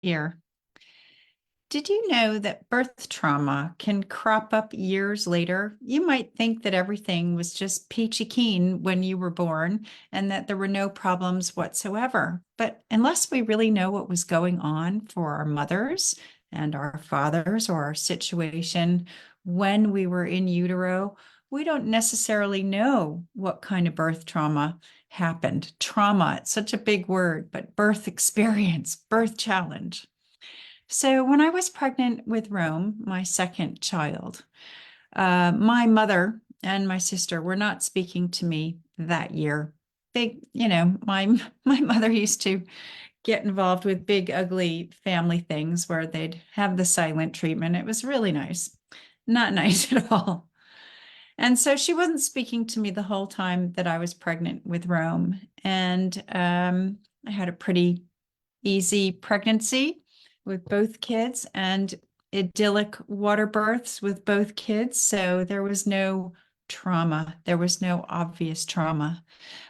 Here. Did you know that birth trauma can crop up years later? You might think that everything was just peachy keen when you were born and that there were no problems whatsoever. But unless we really know what was going on for our mothers and our fathers or our situation when we were in utero, we don't necessarily know what kind of birth trauma happened. Trauma, it's such a big word, but birth experience, birth challenge. So, when I was pregnant with Rome, my second child, my mother and my sister were not speaking to me that year. My my mother used to get involved with big, ugly family things where they'd have the silent treatment. It was really nice, not nice at all. And so she wasn't speaking to me the whole time that I was pregnant with Rome. And I had a pretty easy pregnancy with both kids and idyllic water births with both kids. So there was no trauma. There was no obvious trauma.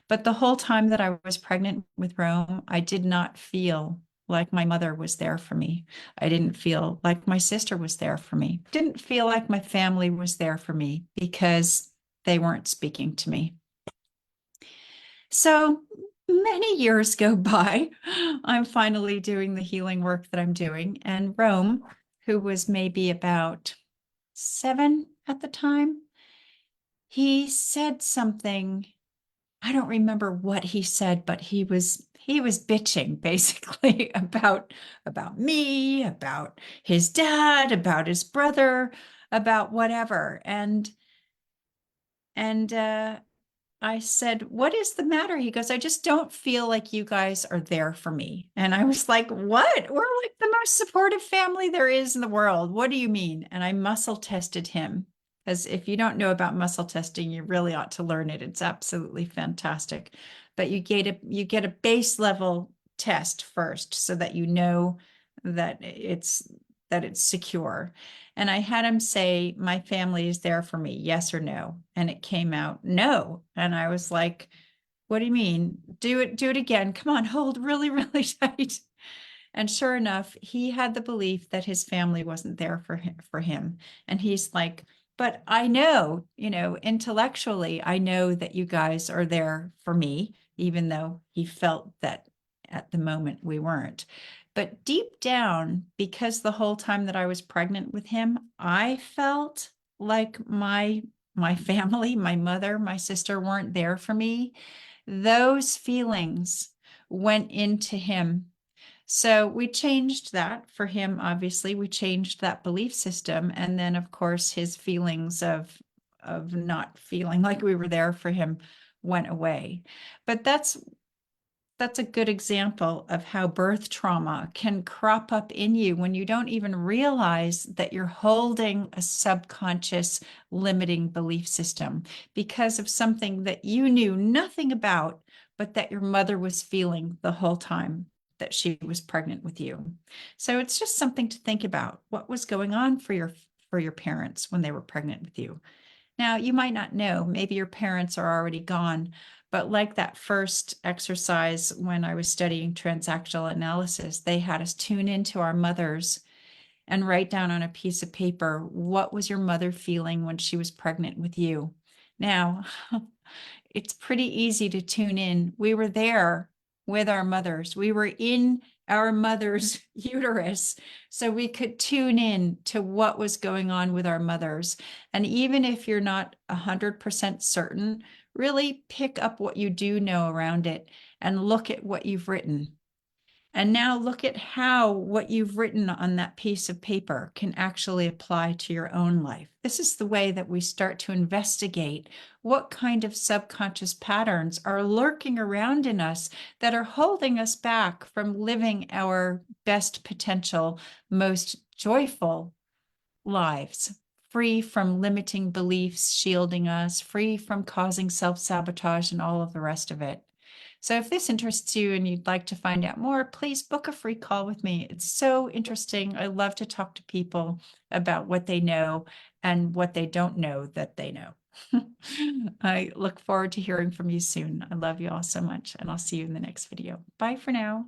But the whole time that I was pregnant with Rome, I did not feel like my mother was there for me. I didn't feel like my sister was there for me. Didn't feel like my family was there for me because they weren't speaking to me. So many years go by. I'm finally doing the healing work that I'm doing. And Rome, who was maybe about 7 at the time, he said something. I don't remember what he said, but he was bitching basically about me, about his dad, about his brother, about whatever. And I said, "What is the matter?" He goes, "I just don't feel like you guys are there for me." And I was like, "What? We're like the most supportive family there is in the world. What do you mean?" And I muscle tested him. Because if you don't know about muscle testing, you really ought to learn it. It's absolutely fantastic. But you get a base level test first so that you know that it's secure. And I had him say, "My family is there for me, yes or no?" And it came out no. And I was like, "What do you mean? Do it again. Come on, hold really, really tight." And sure enough, he had the belief that his family wasn't there for him. And he's like, "But I know, intellectually, I know that you guys are there for me," even though he felt that at the moment we weren't. But deep down, because the whole time that I was pregnant with him, I felt like my family, my mother, my sister weren't there for me. Those feelings went into him, so we changed that for him, obviously. We changed that belief system. And then, of course, his feelings of not feeling like we were there for him went away. But that's a good example of how birth trauma can crop up in you when you don't even realize that you're holding a subconscious limiting belief system because of something that you knew nothing about, but that your mother was feeling the whole time that she was pregnant with you. So it's just something to think about. What was going on for your parents when they were pregnant with you? Now, you might not know, maybe your parents are already gone, but like that first exercise when I was studying transactional analysis, they had us tune into our mothers and write down on a piece of paper, what was your mother feeling when she was pregnant with you? Now, it's pretty easy to tune in. We were there with our mothers. We were in our mother's uterus, so we could tune in to what was going on with our mothers. And even if you're not 100% certain, really pick up what you do know around it and look at what you've written. And now look at how what you've written on that piece of paper can actually apply to your own life. This is the way that we start to investigate what kind of subconscious patterns are lurking around in us that are holding us back from living our best potential, most joyful lives, free from limiting beliefs, shielding us, free from causing self-sabotage and all of the rest of it. So if this interests you and you'd like to find out more, please book a free call with me. It's so interesting. I love to talk to people about what they know and what they don't know that they know. I look forward to hearing from you soon. I love you all so much, and I'll see you in the next video. Bye for now.